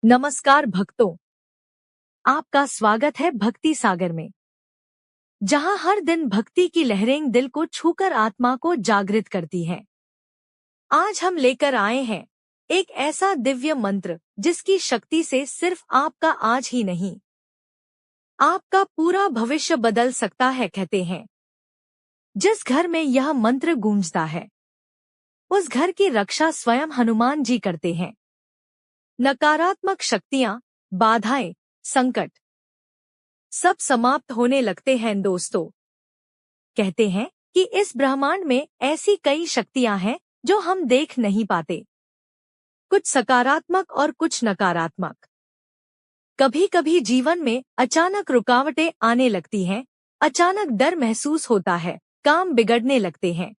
नमस्कार भक्तों, आपका स्वागत है भक्ति सागर में, जहां हर दिन भक्ति की लहरें दिल को छूकर आत्मा को जागृत करती हैं। आज हम लेकर आए हैं एक ऐसा दिव्य मंत्र जिसकी शक्ति से सिर्फ आपका आज ही नहीं, आपका पूरा भविष्य बदल सकता है। कहते हैं, जिस घर में यह मंत्र गूंजता है, उस घर की रक्षा स्वयं हनुमान जी करते हैं। नकारात्मक शक्तियां, बाधाएं, संकट सब समाप्त होने लगते हैं। दोस्तों, कहते हैं कि इस ब्रह्मांड में ऐसी कई शक्तियां हैं जो हम देख नहीं पाते, कुछ सकारात्मक और कुछ नकारात्मक। कभी कभी जीवन में अचानक रुकावटें आने लगती हैं, अचानक डर महसूस होता है, काम बिगड़ने लगते हैं,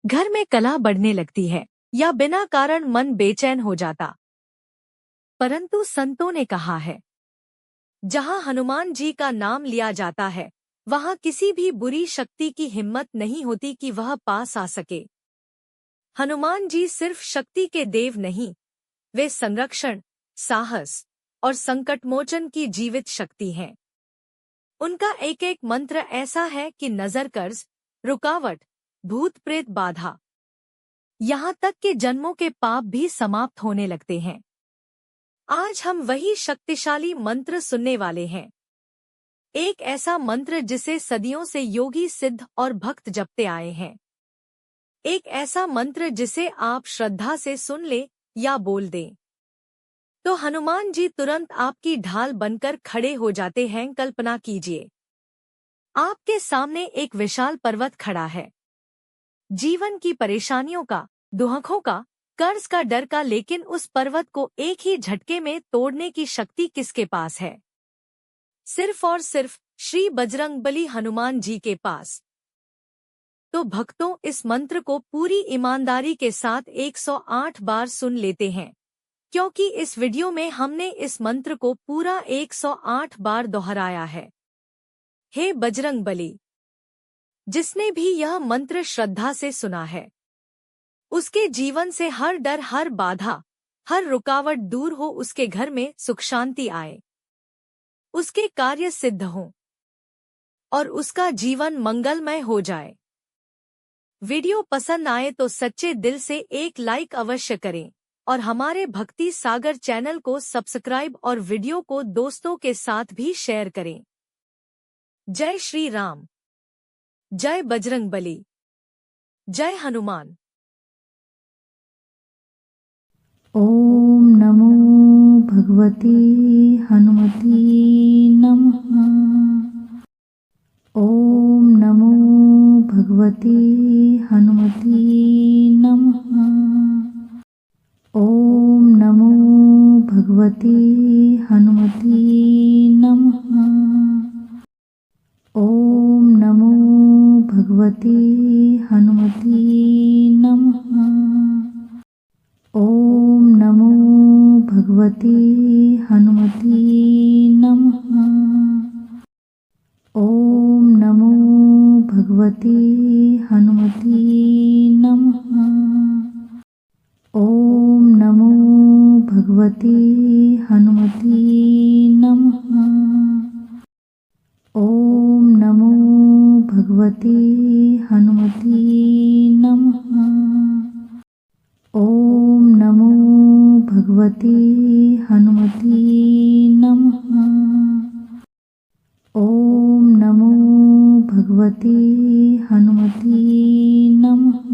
घर में कलह बढ़ने लगती है या बिना कारण मन बेचैन हो जाता। परंतु संतों ने कहा है, जहां हनुमान जी का नाम लिया जाता है, वहां किसी भी बुरी शक्ति की हिम्मत नहीं होती कि वह पास आ सके। हनुमान जी सिर्फ शक्ति के देव नहीं, वे संरक्षण, साहस और संकटमोचन की जीवित शक्ति हैं। उनका एक एक मंत्र ऐसा है कि नजर, कर्ज, रुकावट, भूत प्रेत बाधा, यहाँ तक कि जन्मों के पाप भी समाप्त होने लगते हैं। आज हम वही शक्तिशाली मंत्र सुनने वाले हैं। एक ऐसा मंत्र जिसे सदियों से योगी, सिद्ध और भक्त जपते आए हैं। एक ऐसा मंत्र जिसे आप श्रद्धा से सुन ले या बोल दें तो हनुमान जी तुरंत आपकी ढाल बनकर खड़े हो जाते हैं। कल्पना कीजिए, आपके सामने एक विशाल पर्वत खड़ा है, जीवन की परेशानियों का, दुखों का, कर्ज का, डर का, लेकिन उस पर्वत को एक ही झटके में तोड़ने की शक्ति किसके पास है? सिर्फ और सिर्फ श्री बजरंगबली हनुमान जी के पास। तो भक्तों, इस मंत्र को पूरी ईमानदारी के साथ 108 बार सुन लेते हैं, क्योंकि इस वीडियो में हमने इस मंत्र को पूरा 108 बार दोहराया है। हे बजरंगबली, जिसने भी यह मंत्र श्रद्धा से सुना है, उसके जीवन से हर डर, हर बाधा, हर रुकावट दूर हो, उसके घर में सुख शांति आए, उसके कार्य सिद्ध हों और उसका जीवन मंगलमय हो जाए। वीडियो पसंद आए तो सच्चे दिल से एक लाइक अवश्य करें और हमारे भक्ति सागर चैनल को सब्सक्राइब और वीडियो को दोस्तों के साथ भी शेयर करें। जय श्री राम, जय बजरंगबली, जय हनुमान। ओम नमो भगवते हनुमते नमः। ओम नमो भगवते हनुमते नमः। ओम नमो भगवते हनुमते नमः। ओम नमो भगवते हनुमते नमः। ओम नमो भगवते हनुमते नमः। ओम नमो भगवते हनुमते नमः। ओम नमो भगवते हनुमते नमः। ओम नमो भगवते हनुमते नमः। ओम नमो भगवते हनुमते नमः। ओम नमो भगवते हनुमते नमः।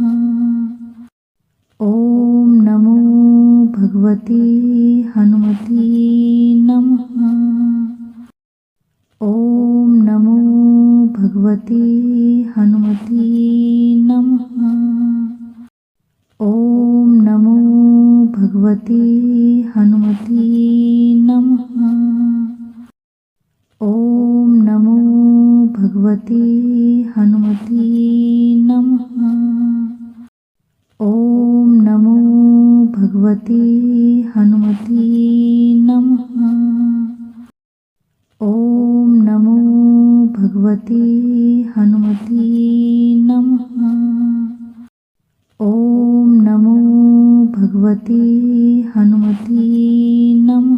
ओम नमो भगवते हनुमते नमः। ओम नमो भगवते हनुमते नमः। ओम नमो भगवते हनुमते नमः। ओम नमो भगवते हनुमते नमः। ओम नमो भगवते हनुमते नमः। ओम नमो भगवते हनुमते नमः। ओम नमो भगवते हनुमते नमः।